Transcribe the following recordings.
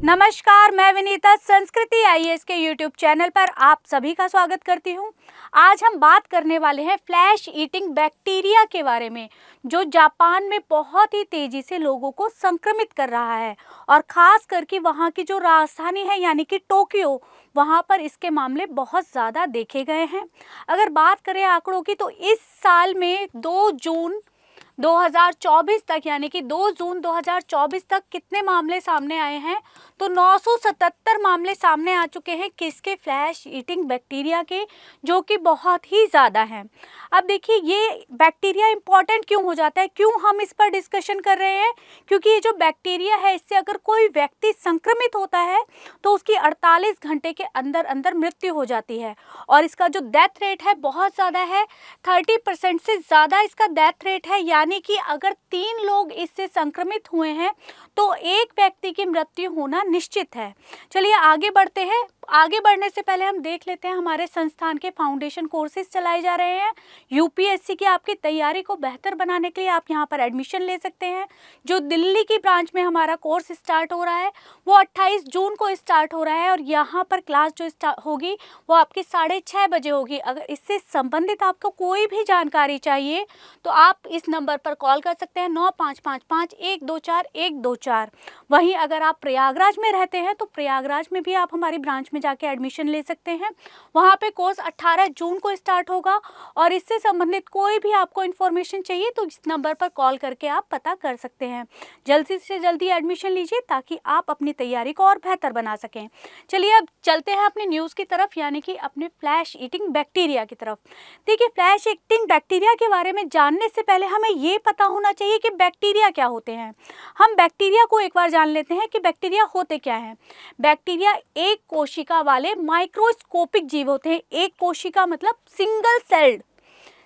नमस्कार, मैं विनीता संस्कृति आईएएस के यूट्यूब चैनल पर आप सभी का स्वागत करती हूं। आज हम बात करने वाले हैं फ्लैश ईटिंग बैक्टीरिया के बारे में, जो जापान में बहुत ही तेजी से लोगों को संक्रमित कर रहा है और ख़ास करके वहां की जो राजधानी है यानी कि टोक्यो, वहां पर इसके मामले बहुत ज़्यादा देखे गए हैं। अगर बात करें आंकड़ों की तो इस साल में 2 जून 2024 तक यानी कि 2 जून 2024 तक कितने मामले सामने आए हैं, तो 977 मामले सामने आ चुके हैं किसके, फ्लैश ईटिंग बैक्टीरिया के, जो कि बहुत ही ज़्यादा हैं। अब देखिए ये बैक्टीरिया इंपॉर्टेंट क्यों हो जाता है, क्यों हम इस पर डिस्कशन कर रहे हैं, क्योंकि ये जो बैक्टीरिया है इससे अगर कोई व्यक्ति संक्रमित होता है तो उसकी 48 घंटे के अंदर अंदर मृत्यु हो जाती है और इसका जो डेथ रेट है बहुत ज़्यादा है, 30% से ज़्यादा इसका डेथ रेट है। यानी कि अगर 3 लोग इससे संक्रमित हुए हैं तो एक व्यक्ति की मृत्यु होना निश्चित है। चलिए आगे बढ़ते हैं। आगे बढ़ने से पहले हम देख लेते हैं हमारे संस्थान के फाउंडेशन कोर्सेज चलाए जा रहे हैं। यूपीएससी की आपकी तैयारी को बेहतर बनाने के लिए आप यहाँ पर एडमिशन ले सकते हैं। जो दिल्ली की ब्रांच में हमारा कोर्स स्टार्ट हो रहा है वो 28 जून को स्टार्ट हो रहा है और यहाँ पर क्लास जो होगी वो आपकी 6:30 बजे होगी। अगर इससे संबंधित आपको कोई भी जानकारी चाहिए तो आप इस नंबर पर कॉल कर सकते हैं 9555-124-124। वहीं अगर आप प्रयागराज में रहते हैं तो प्रयागराज में भी आप हमारी ब्रांच में जाके एडमिशन ले सकते हैं। वहाँ पे कोर्स 18 जून को स्टार्ट होगा और इससे संबंधित कोई भी आपको इन्फॉर्मेशन चाहिए तो इस नंबर पर कॉल करके आप पता कर सकते हैं। जल्दी से जल्दी एडमिशन लीजिए ताकि आप अपनी तैयारी को और बेहतर बना सकें। चलिए अब चलते हैं अपनी न्यूज़ की तरफ, यानी कि अपने फ्लैश ईटिंग बैक्टीरिया की तरफ। देखिए फ्लैश ईटिंग बैक्टीरिया के बारे में जानने से पहले हमें ये पता होना चाहिए कि बैक्टीरिया क्या होते हैं। हम बैक्टीरिया को एक बार जान लेते हैं कि बैक्टीरिया होते क्या हैं। बैक्टीरिया एक कोशिका वाले माइक्रोस्कोपिक जीव होते हैं। एक कोशिका मतलब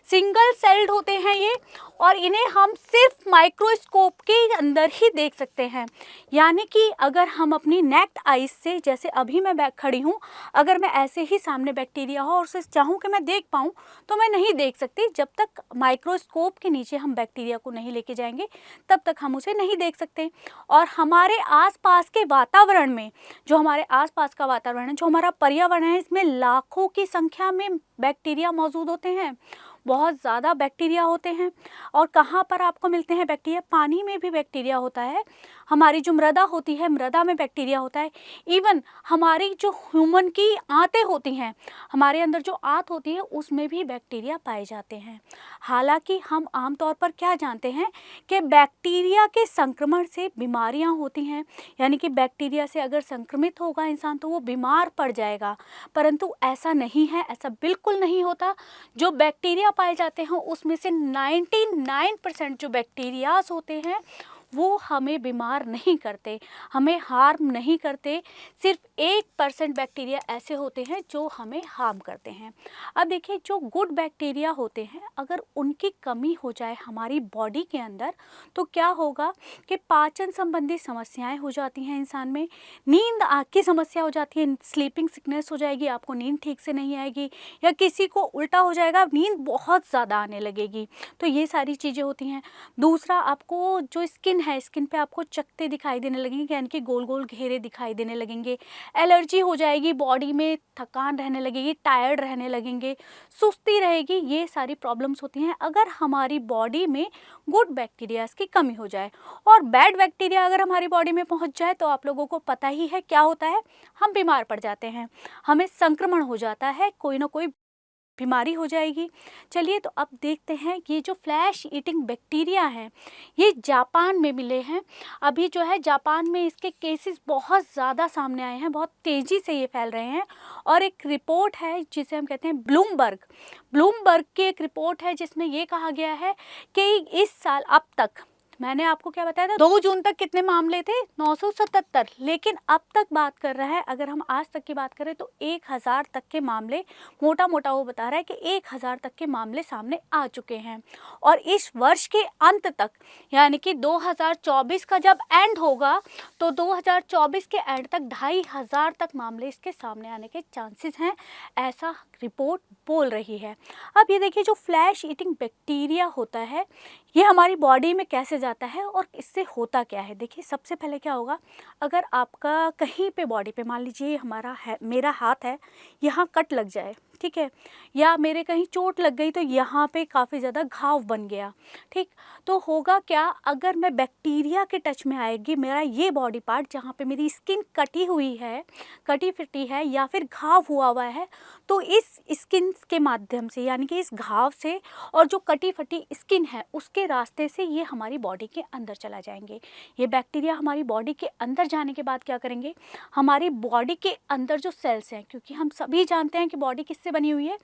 सिंगल सेल्ड होते हैं ये, और इन्हें हम सिर्फ माइक्रोस्कोप के अंदर ही देख सकते हैं। यानी कि अगर हम अपनी नेक्ड आइज से, जैसे अभी मैं खड़ी हूँ, अगर मैं ऐसे ही सामने बैक्टीरिया हो और उसे चाहूँ कि मैं देख पाऊँ तो मैं नहीं देख सकती। जब तक माइक्रोस्कोप के नीचे हम बैक्टीरिया को नहीं लेके जाएंगे तब तक हम उसे नहीं देख सकते। और हमारे आसपास के वातावरण में, जो हमारे आसपास का वातावरण है, जो हमारा पर्यावरण है, इसमें लाखों की संख्या में बैक्टीरिया मौजूद होते हैं। बहुत ज़्यादा बैक्टीरिया होते हैं। और कहाँ पर आपको मिलते हैं बैक्टीरिया? पानी में भी बैक्टीरिया होता है, हमारी जो मृदा होती है मृदा में बैक्टीरिया होता है। इवन हमारी जो ह्यूमन की आंतें होती हैं, हमारे अंदर जो आंत होती है उसमें भी बैक्टीरिया पाए जाते हैं। हालांकि हम आमतौर पर क्या जानते हैं कि बैक्टीरिया के संक्रमण से बीमारियां होती हैं, यानी कि बैक्टीरिया से अगर संक्रमित होगा इंसान तो वो बीमार पड़ जाएगा, परंतु ऐसा नहीं है, ऐसा बिल्कुल नहीं होता। जो बैक्टीरिया पाए जाते हैं उसमें से 99% जो बैक्टीरियाज होते हैं वो हमें बीमार नहीं करते, हमें हार्म नहीं करते। सिर्फ 1% बैक्टीरिया ऐसे होते हैं जो हमें हार्म करते हैं। अब देखिए जो गुड बैक्टीरिया होते हैं, अगर उनकी कमी हो जाए हमारी बॉडी के अंदर तो क्या होगा कि पाचन संबंधी समस्याएं हो जाती हैं इंसान में, नींद की समस्या हो जाती है, स्लीपिंग सिकनेस हो जाएगी, आपको नींद ठीक से नहीं आएगी, या किसी को उल्टा हो जाएगा, नींद बहुत ज़्यादा आने लगेगी। तो ये सारी चीज़ें होती हैं। दूसरा, आपको जो स्किन है, स्किन पे आपको चकत्ते दिखाई देने लगेंगे, यानी कि गोल गोल घेरे दिखाई देने लगेंगे, एलर्जी हो जाएगी, बॉडी में थकान रहने लगेगी, टायर्ड रहने लगेंगे, सुस्ती रहेगी। ये सारी प्रॉब्लम्स होती हैं अगर हमारी बॉडी में गुड बैक्टीरियाज की कमी हो जाए। और बैड बैक्टीरिया अगर हमारी बॉडी में पहुंच जाए तो आप लोगों को पता ही है क्या होता है, हम बीमार पड़ जाते हैं, हमें संक्रमण हो जाता है, कोई ना कोई बीमारी हो जाएगी। चलिए तो अब देखते हैं कि ये जो फ्लैश ईटिंग बैक्टीरिया हैं ये जापान में मिले हैं। अभी जो है जापान में इसके केसेस बहुत ज़्यादा सामने आए हैं, बहुत तेज़ी से ये फैल रहे हैं। और एक रिपोर्ट है जिसे हम कहते हैं ब्लूमबर्ग की एक रिपोर्ट है जिसमें ये कहा गया है कि इस साल अब तक, मैंने आपको क्या बताया था, 2 जून तक कितने मामले थे? 977। लेकिन अब तक बात कर रहा है, अगर हम आज तक की बात करें तो 1000 तक के मामले, मोटा मोटा वो बता रहा है कि 1000 तक के मामले सामने आ चुके हैं। और इस वर्ष के अंत तक, यानी कि 2024 का जब एंड होगा तो 2024 के एंड तक 2500 तक मामले इसके सामने आने के चांसेस हैं, ऐसा रिपोर्ट बोल रही है। अब ये देखिए, जो फ्लैश ईटिंग बैक्टीरिया होता है ये हमारी बॉडी में कैसे जाता है और इससे होता क्या है। देखिए, सबसे पहले क्या होगा, अगर आपका कहीं पे बॉडी पे, मान लीजिए हमारा है, मेरा हाथ है, यहाँ कट लग जाए, ठीक है, या मेरे कहीं चोट लग गई तो यहाँ पे काफ़ी ज़्यादा घाव बन गया, ठीक, तो होगा क्या, अगर मैं बैक्टीरिया के टच में आएगी मेरा ये बॉडी पार्ट जहाँ पे मेरी स्किन कटी हुई है, कटी फिटी है या फिर घाव हुआ है, तो इस स्किन के माध्यम से, यानी कि इस घाव से और जो कटी फटी स्किन है उसके रास्ते से ये हमारी बॉडी के अंदर चला जाएंगे। ये बैक्टीरिया हमारी बॉडी के अंदर जाने के बाद क्या करेंगे, हमारी बॉडी के अंदर जो सेल्स हैं, क्योंकि हम सभी जानते हैं कि बॉडी किससे बनी हुई है,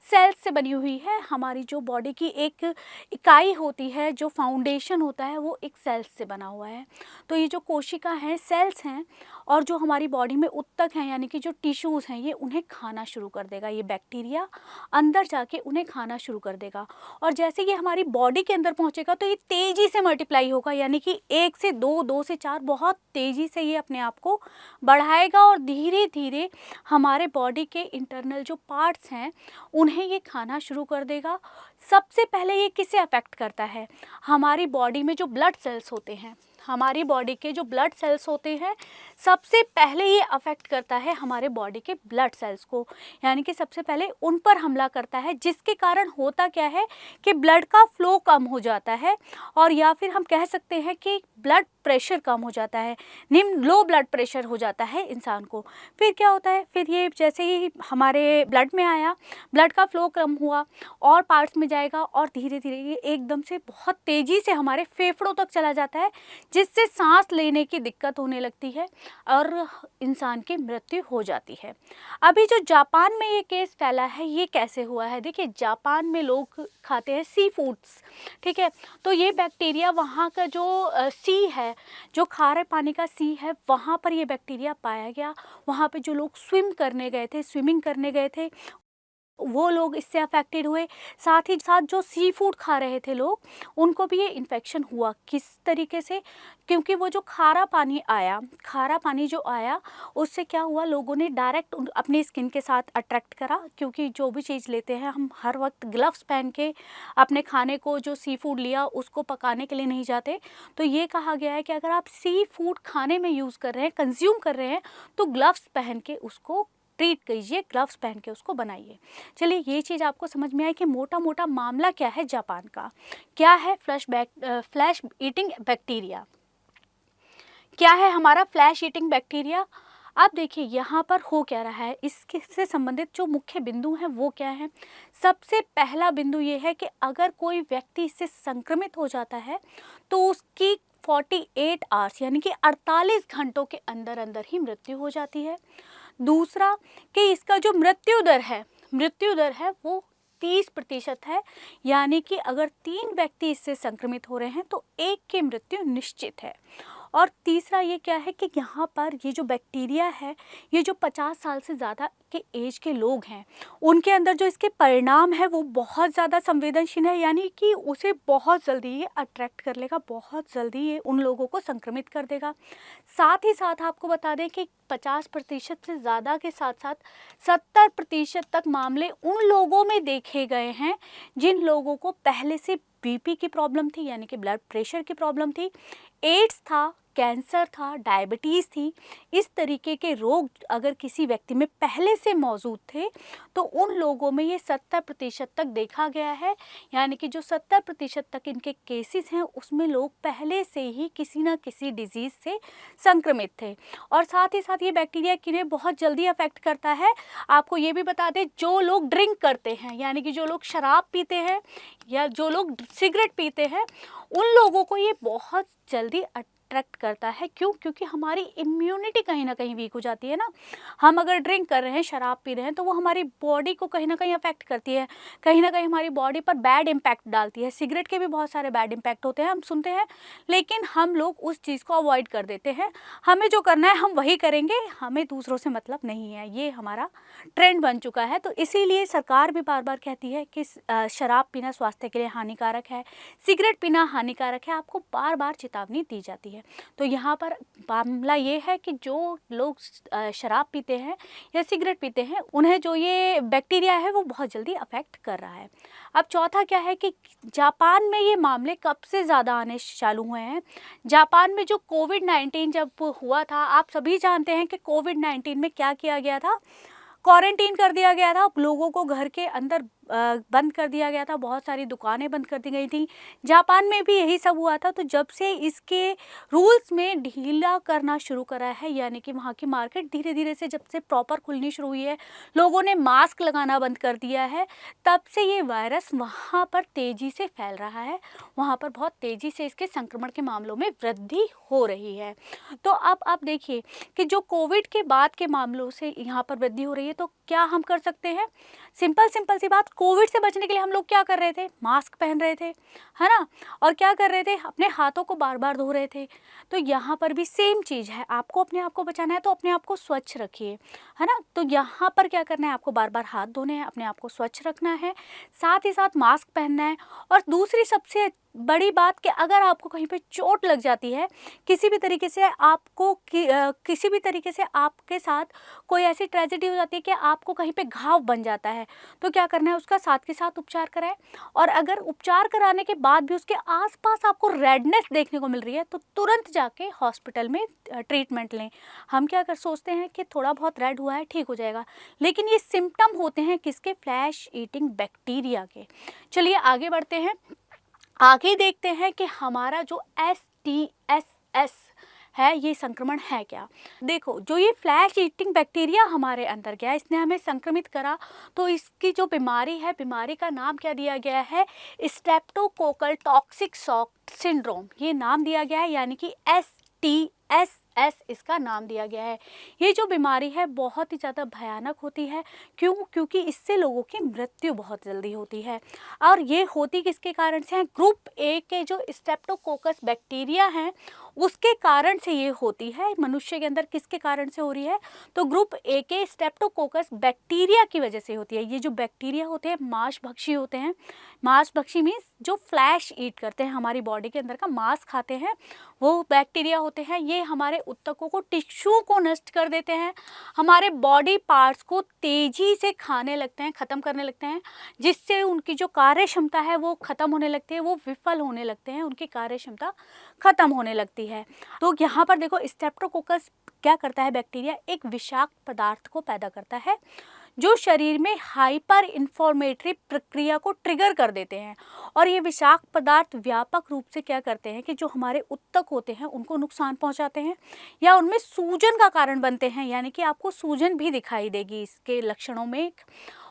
सेल्स से बनी हुई है। हमारी जो बॉडी की एक इकाई होती है, जो फाउंडेशन होता है, वो एक सेल्स से बना हुआ है। तो ये जो कोशिका हैं, सेल्स हैं, और जो हमारी बॉडी में ऊतक हैं, यानी कि जो टिश्यूज़ हैं, ये उन्हें खाना शुरू कर देगा। ये बैक्टीरिया अंदर जाके उन्हें खाना शुरू कर देगा, और जैसे ये हमारी बॉडी के अंदर पहुंचेगा तो ये तेज़ी से मल्टीप्लाई होगा, यानी कि 1 से 2, 2 से 4, बहुत तेज़ी से ये अपने आप को बढ़ाएगा और धीरे धीरे हमारे बॉडी के इंटरनल जो पार्ट्स हैं उन्हें ये खाना शुरू कर देगा। सबसे पहले ये किसे अफेक्ट करता है, हमारी बॉडी में जो ब्लड सेल्स होते हैं, हमारी बॉडी के जो ब्लड सेल्स होते हैं, सबसे पहले ये अफेक्ट करता है हमारे बॉडी के ब्लड सेल्स को, यानी कि सबसे पहले उन पर हमला करता है, जिसके कारण होता क्या है कि ब्लड का फ्लो कम हो जाता है, और या फिर हम कह सकते हैं कि ब्लड प्रेशर कम हो जाता है, निम्न लो ब्लड प्रेशर हो जाता है इंसान को। फिर क्या होता है, फिर ये जैसे ही हमारे ब्लड में आया, ब्लड का फ्लो कम हुआ और पार्ट्स में जाएगा, और धीरे धीरे ये एकदम से बहुत तेज़ी से हमारे फेफड़ों तक चला जाता है, जिससे सांस लेने की दिक्कत होने लगती है और इंसान की मृत्यु हो जाती है। अभी जो जापान में ये केस फैला है, ये कैसे हुआ है, देखिए जापान में लोग खाते हैं सी फूड्स, ठीक है, तो ये बैक्टीरिया वहाँ का जो सी है, जो खारे पानी का सी है, वहाँ पर ये बैक्टीरिया पाया गया। वहाँ पे जो लोग स्विमिंग करने गए थे वो लोग इससे अफेक्टेड हुए, साथ ही साथ जो सी फूड खा रहे थे लोग, उनको भी ये इन्फेक्शन हुआ। किस तरीके से, क्योंकि वो जो खारा पानी जो आया उससे क्या हुआ, लोगों ने डायरेक्ट अपनी स्किन के साथ अट्रैक्ट करा, क्योंकि जो भी चीज़ लेते हैं हम हर वक्त ग्लव्स पहन के अपने खाने को, जो सी फूड लिया उसको पकाने के लिए नहीं जाते। तो ये कहा गया है कि अगर आप सी फूड खाने में यूज़ कर रहे हैं, कंज्यूम कर रहे हैं, तो ग्लव्स पहन के उसको ट्रीट कीजिए, ग्लव्स पहन के उसको बनाइए। चलिए, ये चीज़ आपको समझ में आई कि मोटा मोटा मामला क्या है जापान का, क्या है फ्लैश ईटिंग बैक्टीरिया, क्या है हमारा फ्लैश ईटिंग बैक्टीरिया। अब देखिए यहाँ पर हो क्या रहा है, इससे संबंधित जो मुख्य बिंदु हैं वो क्या है। सबसे पहला बिंदु ये है कि अगर कोई व्यक्ति इससे संक्रमित हो जाता है तो उसकी 48 आवर्स यानी कि 48 घंटों के अंदर अंदर ही मृत्यु हो जाती है। दूसरा कि इसका जो मृत्यु दर है वो 30% है, यानी कि अगर 3 व्यक्ति इससे संक्रमित हो रहे हैं तो 1 की मृत्यु निश्चित है। और तीसरा ये क्या है कि यहाँ पर ये जो बैक्टीरिया है, ये जो 50 साल से ज़्यादा के एज के लोग हैं उनके अंदर जो इसके परिणाम है वो बहुत ज़्यादा संवेदनशील है, यानी कि उसे बहुत जल्दी ये अट्रैक्ट कर लेगा, बहुत जल्दी ये उन लोगों को संक्रमित कर देगा। साथ ही साथ आपको बता दें कि 50% से ज़्यादा के साथ साथ 70% तक मामले उन लोगों में देखे गए हैं जिन लोगों को पहले से बीपी की प्रॉब्लम थी, यानी कि ब्लड प्रेशर की प्रॉब्लम थी, एड्स था, कैंसर था, डायबिटीज़ थी। इस तरीके के रोग अगर किसी व्यक्ति में पहले से मौजूद थे तो उन लोगों में ये 70% तक देखा गया है, यानी कि जो 70% तक इनके केसेस हैं उसमें लोग पहले से ही किसी न किसी डिजीज़ से संक्रमित थे। और साथ ही साथ ये बैक्टीरिया किन्हें बहुत जल्दी अफेक्ट करता है, आपको ये भी बता दें, जो लोग ड्रिंक करते हैं, यानी कि जो लोग शराब पीते हैं या जो लोग सिगरेट पीते हैं, उन लोगों को ये बहुत जल्दी अट्रैक्ट करता है। क्यों? क्योंकि हमारी इम्यूनिटी कहीं ना कहीं वीक हो जाती है ना। हम अगर ड्रिंक कर रहे हैं, शराब पी रहे हैं, तो वो हमारी बॉडी को कहीं ना कहीं अफेक्ट करती है, कहीं ना कहीं हमारी बॉडी पर बैड इम्पैक्ट डालती है। सिगरेट के भी बहुत सारे बैड इम्पैक्ट होते हैं, हम सुनते हैं, लेकिन हम लोग उस चीज़ को अवॉइड कर देते हैं। हमें जो करना है हम वही करेंगे, हमें दूसरों से मतलब नहीं है, ये हमारा ट्रेंड बन चुका है। तो इसीलिए सरकार भी बार बार कहती है कि शराब पीना स्वास्थ्य के लिए हानिकारक है, सिगरेट पीना हानिकारक है, आपको बार बार चेतावनी दी जाती है। है। तो यहाँ पर मामला ये है कि जो लोग शराब पीते हैं या सिगरेट पीते हैं, उन्हें जो ये बैक्टीरिया है वो बहुत जल्दी अफेक्ट कर रहा है। अब चौथा क्या है कि जापान में ये मामले कब से ज़्यादा आने चालू हुए हैं। जापान में जो कोविड-19 जब हुआ था, आप सभी जानते हैं कि कोविड-19 में क्या किया गया था, क्वारंटीन कर दिया गया था, लोगों को घर के अंदर बंद कर दिया गया था, बहुत सारी दुकानें बंद कर दी गई थी। जापान में भी यही सब हुआ था। तो जब से इसके रूल्स में ढीला करना शुरू करा है, यानी कि वहाँ की मार्केट धीरे धीरे से जब से प्रॉपर खुलनी शुरू हुई है, लोगों ने मास्क लगाना बंद कर दिया है, तब से ये वायरस वहाँ पर तेज़ी से फैल रहा है। वहाँ पर बहुत तेज़ी से इसके संक्रमण के मामलों में वृद्धि हो रही है। तो अब आप देखिए कि जो कोविड के बाद के मामलों से यहाँ पर वृद्धि हो रही है, तो क्या हम कर सकते हैं? सिंपल सी बात, कोविड से बचने के लिए हम लोग क्या कर रहे थे? मास्क पहन रहे थे, है ना? और क्या कर रहे थे? अपने हाथों को बार बार धो रहे थे। तो यहाँ पर भी सेम चीज़ है, आपको अपने आप को बचाना है तो अपने आप को स्वच्छ रखिए, है ना? तो यहाँ पर क्या करना है, आपको बार बार हाथ धोने हैं, अपने आप को स्वच्छ रखना है, साथ ही साथ मास्क पहनना है। और दूसरी सबसे बड़ी बात कि अगर आपको कहीं पे चोट लग जाती है, किसी भी तरीके से आपको किसी भी तरीके से आपके साथ कोई ऐसी ट्रेजेडी हो जाती है कि आपको कहीं पे घाव बन जाता है, तो क्या करना है, उसका साथ के साथ उपचार कराएं। और अगर उपचार कराने के बाद भी उसके आसपास आपको रेडनेस देखने को मिल रही है, तो तुरंत जाके हॉस्पिटल में ट्रीटमेंट लें। हम क्या कर सोचते हैं कि थोड़ा बहुत रेड हुआ है, ठीक हो जाएगा, लेकिन ये सिम्टम होते हैं किसके? फ्लैश ईटिंग बैक्टीरिया के। चलिए आगे बढ़ते हैं, आगे देखते हैं कि हमारा जो STSS है, ये संक्रमण है क्या। देखो, जो ये फ्लैश ईटिंग बैक्टीरिया हमारे अंदर गया, इसने हमें संक्रमित करा, तो इसकी जो बीमारी है, बीमारी का नाम क्या दिया गया है? स्ट्रेप्टोकोकल टॉक्सिक शॉक सिंड्रोम, ये नाम दिया गया है, यानी कि STSS इसका नाम दिया गया है। ये जो बीमारी है बहुत ही ज़्यादा भयानक होती है। क्यों? क्योंकि इससे लोगों की मृत्यु बहुत जल्दी होती है। और ये होती किसके कारण से है? ग्रुप ए के जो स्ट्रेप्टोकोकस बैक्टीरिया हैं, उसके कारण से ये होती है। मनुष्य के अंदर किसके कारण से हो रही है? तो ग्रुप ए के स्ट्रेप्टोकोकस बैक्टीरिया की वजह से होती है। ये जो बैक्टीरिया होते हैं मांसभक्षी होते हैं। मांसभक्षी मीन्स जो फ्लैश ईट करते हैं, हमारी बॉडी के अंदर का मांस खाते हैं, वो बैक्टीरिया होते हैं। ये हमारे ऊतकों को, टिश्यू को नष्ट कर देते हैं, हमारे बॉडी पार्ट्स को तेजी से खाने लगते हैं, ख़त्म करने लगते हैं, जिससे उनकी जो कार्य क्षमता है वो ख़त्म होने लगती है, वो विफल होने लगते हैं, उनकी कार्य क्षमता ख़त्म होने लगती है। तो यहाँ पर देखो, स्ट्रेप्टोकोकस क्या करता है? बैक्टीरिया एक विषाक्त पदार्थ को पैदा करता है जो शरीर में हाइपर इन्फ्लेमेटरी प्रक्रिया को ट्रिगर कर देते हैं। और ये विषाक्त पदार्थ व्यापक रूप से क्या करते हैं कि जो हमारे ऊतक होते हैं उनको नुकसान पहुंचाते हैं या उनमें सूजन का कारण बनते हैं, यानी कि आपको सूजन भी दिखाई देगी इसके लक्षणों में।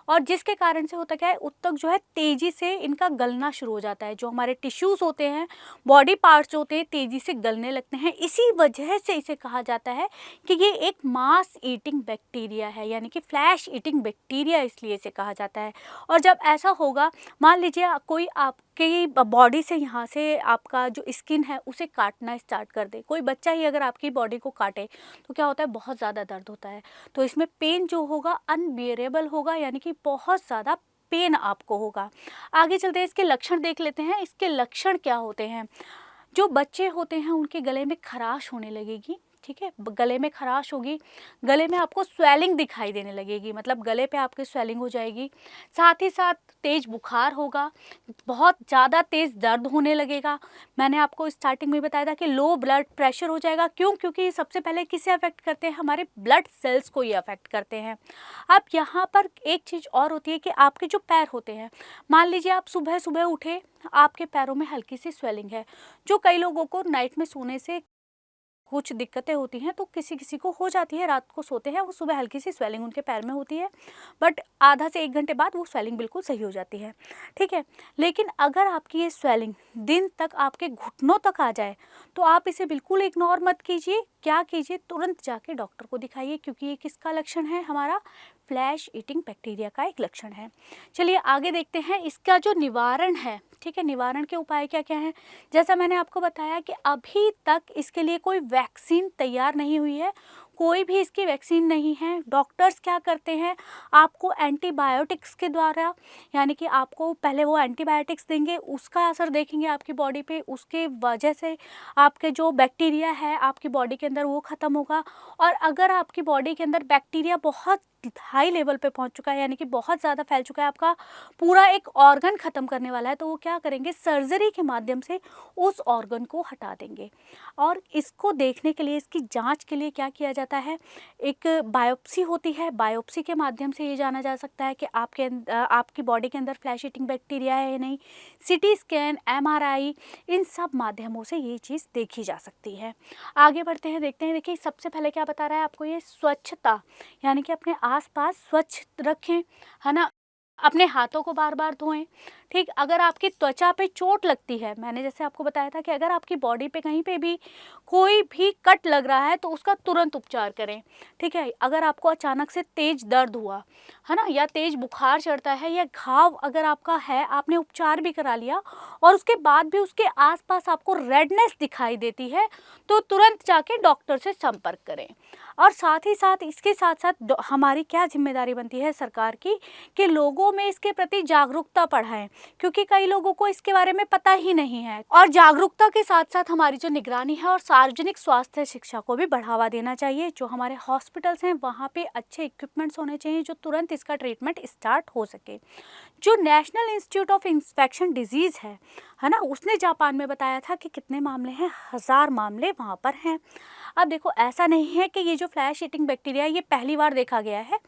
और जिसके कारण से होता क्या है, ऊतक जो है तेज़ी से इनका गलना शुरू हो जाता है। जो हमारे टिश्यूज़ होते हैं, बॉडी पार्ट्स होते हैं, तेज़ी से गलने लगते हैं। इसी वजह से इसे कहा जाता है कि ये एक मास ईटिंग बैक्टीरिया है, यानी कि फ्लैश ईटिंग बैक्टीरिया इसलिए इसे कहा जाता है। और जब ऐसा होगा, मान लीजिए कोई आपकी बॉडी से, यहाँ से आपका जो स्किन है उसे काटना स्टार्ट कर दे, कोई बच्चा ही अगर आपकी बॉडी को काटे तो क्या होता है? बहुत ज़्यादा दर्द होता है। तो इसमें पेन जो होगा अनबियरेबल होगा, यानी कि बहुत ज़्यादा पेन आपको होगा। आगे चलते हैं, इसके लक्षण देख लेते हैं। इसके लक्षण क्या होते हैं? जो बच्चे होते हैं उनके गले में खराश होने लगेगी, ठीक है, गले में खराश होगी, गले में आपको स्वेलिंग दिखाई देने लगेगी, मतलब गले पे आपके स्वेलिंग हो जाएगी। साथ ही साथ तेज़ बुखार होगा, बहुत ज़्यादा तेज़ दर्द होने लगेगा। मैंने आपको स्टार्टिंग में बताया था कि लो ब्लड प्रेशर हो जाएगा। क्यों? क्योंकि ये सबसे पहले किसे अफेक्ट करते हैं? हमारे ब्लड सेल्स को ये अफेक्ट करते हैं। अब यहाँ पर एक चीज़ और होती है कि आपके जो पैर होते हैं, मान लीजिए आप सुबह सुबह उठे, आपके पैरों में हल्की सी स्वेलिंग है। जो कई लोगों को नाइट में सोने से कुछ दिक्कतें होती हैं, तो किसी किसी को हो जाती है, रात को सोते हैं वो सुबह हल्की सी स्वेलिंग उनके पैर में होती है, बट आधा से 1 घंटे बाद वो स्वेलिंग बिल्कुल सही हो जाती है, ठीक है। लेकिन अगर आपकी ये स्वेलिंग दिन तक आपके घुटनों तक आ जाए तो आप इसे बिल्कुल इग्नोर मत कीजिए। क्या कीजिए? तुरंत जाके डॉक्टर को दिखाइए, क्योंकि ये किसका लक्षण है? हमारा फ्लैश ईटिंग बैक्टीरिया का एक लक्षण है। चलिए आगे देखते हैं, इसका जो निवारण है, ठीक है, निवारण के उपाय क्या क्या हैं। जैसा मैंने आपको बताया कि अभी तक इसके लिए कोई वैक्सीन तैयार नहीं हुई है, कोई भी इसकी वैक्सीन नहीं है। डॉक्टर्स क्या करते हैं, आपको एंटीबायोटिक्स के द्वारा, यानी कि आपको पहले वो एंटीबायोटिक्स देंगे, उसका असर देखेंगे आपकी बॉडी पे, उसके वजह से आपके जो बैक्टीरिया है आपकी बॉडी के अंदर वो ख़त्म होगा। और अगर आपकी बॉडी के अंदर बैक्टीरिया बहुत हाई लेवल पे पहुंच चुका है, यानी कि बहुत ज़्यादा फैल चुका है, आपका पूरा एक ऑर्गन ख़त्म करने वाला है, तो वो क्या करेंगे, सर्जरी के माध्यम से उस ऑर्गन को हटा देंगे। और इसको देखने के लिए, इसकी जांच के लिए क्या किया जाता है, एक बायोप्सी होती है। बायोप्सी के माध्यम से ये जाना जा सकता है कि आपकी बॉडी के अंदर फ्लैश ईटिंग बैक्टीरिया है या नहीं। सिटी स्कैन, MRI, इन सब माध्यमों से ये चीज़ देखी जा सकती है। आगे बढ़ते हैं, देखते हैं। देखिए सबसे पहले क्या बता रहा है आपको, ये स्वच्छता, यानी कि अपने आसपास स्वच्छ रखें, है ना। अपने हाथों को बार बार धोएं। ठीक, अगर आपकी त्वचा पे चोट लगती है, मैंने जैसे आपको बताया था कि अगर आपकी बॉडी पे कहीं पे भी कोई भी कट लग रहा है तो उसका तुरंत उपचार करें। ठीक है, अगर आपको अचानक से तेज दर्द हुआ है ना, या तेज बुखार चढ़ता है, या घाव अगर आपका है, आपने उपचार भी करा लिया और उसके बाद भी उसके आसपास आपको रेडनेस दिखाई देती है, तो तुरंत जाके डॉक्टर से संपर्क करें। और साथ ही साथ इसके साथ साथ हमारी क्या जिम्मेदारी बनती है सरकार की, कि लोगों में इसके प्रति जागरूकता बढ़ाएं, क्योंकि कई लोगों को इसके बारे में पता ही नहीं है। और जागरूकता के साथ साथ हमारी जो निगरानी है और सार्वजनिक स्वास्थ्य शिक्षा को भी बढ़ावा देना चाहिए। जो हमारे हॉस्पिटल्स हैं वहाँ पे अच्छे इक्विपमेंट्स होने चाहिए जो तुरंत इसका ट्रीटमेंट स्टार्ट हो सके। जो national institute of infection disease है ना, उसने जापान में बताया था कि कितने मामले हैं, 1000 मामले वहाँ पर हैं। अब देखो, ऐसा नहीं है कि ये जो फ्लैश ईटिंग बैक्टीरिया ये पहली बार देखा गया है,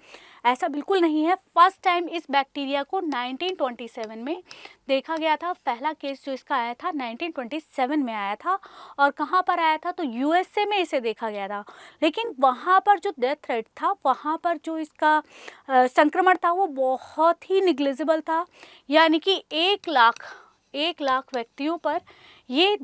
ऐसा बिल्कुल नहीं है। फर्स्ट टाइम इस बैक्टीरिया को 1927 में देखा गया था। पहला केस जो इसका आया था 1927 में आया था। और कहाँ पर आया था, तो USA में इसे देखा गया था। लेकिन वहाँ पर जो डेथ रेट था, वहाँ पर जो इसका संक्रमण था वो बहुत ही निग्लिजिबल था, यानी कि 1 लाख व्यक्तियों पर ये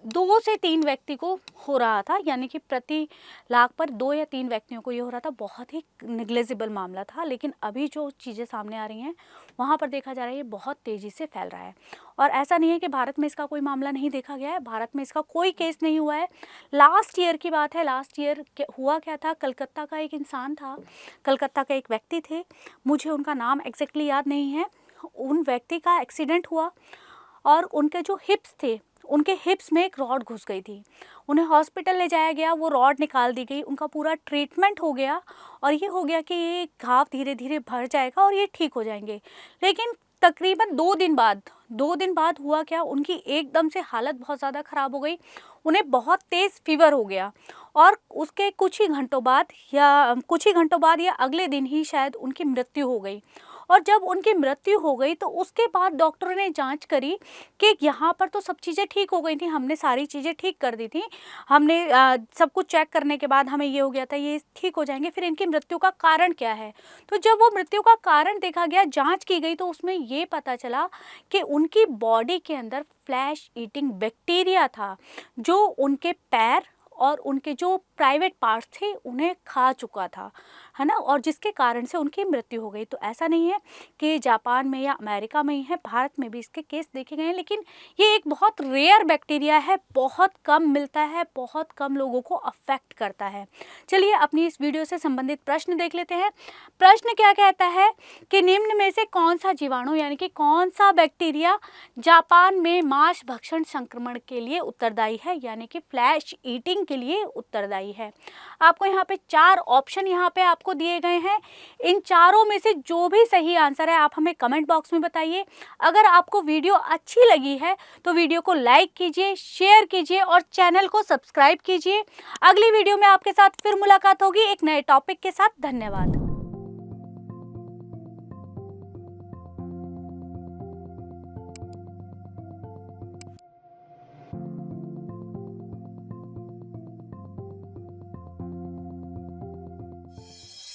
2 से 3 व्यक्ति को हो रहा था, यानी कि प्रति लाख पर 2 या 3 व्यक्तियों को ये हो रहा था। बहुत ही निग्लिजिबल मामला था। लेकिन अभी जो चीज़ें सामने आ रही हैं वहाँ पर देखा जा रहा है ये बहुत तेज़ी से फैल रहा है। और ऐसा नहीं है कि भारत में इसका कोई मामला नहीं देखा गया है, भारत में इसका कोई केस नहीं हुआ है। लास्ट ईयर की बात है, लास्ट ईयर हुआ क्या था, कलकत्ता का एक इंसान था, कलकत्ता के एक व्यक्ति थे, मुझे उनका नाम एग्जैक्टली याद नहीं है। उन व्यक्ति का एक्सीडेंट हुआ और उनके जो हिप्स थे, उनके हिप्स में एक रॉड घुस गई थी। उन्हें हॉस्पिटल ले जाया गया, वो रॉड निकाल दी गई, उनका पूरा ट्रीटमेंट हो गया और ये हो गया कि ये घाव धीरे धीरे भर जाएगा और ये ठीक हो जाएंगे। लेकिन तकरीबन 2 दिन बाद हुआ क्या, उनकी एकदम से हालत बहुत ज़्यादा ख़राब हो गई, उन्हें बहुत तेज़ फीवर हो गया और उसके कुछ ही घंटों बाद या अगले दिन ही शायद उनकी मृत्यु हो गई। और जब उनकी मृत्यु हो गई तो उसके बाद डॉक्टरों ने जांच करी कि यहाँ पर तो सब चीज़ें ठीक हो गई थी, हमने सारी चीज़ें ठीक कर दी थी, हमने सब कुछ चेक करने के बाद हमें ये हो गया था ये ठीक हो जाएंगे, फिर इनकी मृत्यु का कारण क्या है। तो जब वो मृत्यु का कारण देखा गया, जांच की गई, तो उसमें ये पता चला कि उनकी बॉडी के अंदर फ्लैश ईटिंग बैक्टीरिया था जो उनके पैर और उनके जो प्राइवेट पार्ट्स थे उन्हें खा चुका था, है ना, और जिसके कारण से उनकी मृत्यु हो गई। तो ऐसा नहीं है कि जापान में या अमेरिका में ही है, भारत में भी इसके केस देखे गए हैं, लेकिन ये एक बहुत रेयर बैक्टीरिया है, बहुत कम मिलता है, बहुत कम लोगों को अफेक्ट करता है। चलिए अपनी इस वीडियो से संबंधित प्रश्न देख लेते हैं। प्रश्न क्या कहता है कि निम्न में से कौन सा जीवाणु, यानी कि कौन सा बैक्टीरिया जापान में मांस भक्षण संक्रमण के लिए उत्तरदायी है, यानी कि फ्लैश ईटिंग के लिए उत्तरदायी है। आपको यहाँ पे 4 ऑप्शन यहाँ पे आपको दिए गए हैं। इन चारों में से जो भी सही आंसर है आप हमें कमेंट बॉक्स में बताइए। अगर आपको वीडियो अच्छी लगी है तो वीडियो को लाइक कीजिए, शेयर कीजिए और चैनल को सब्सक्राइब कीजिए। अगली वीडियो में आपके साथ फिर मुलाकात होगी एक नए टॉपिक के साथ। धन्यवाद।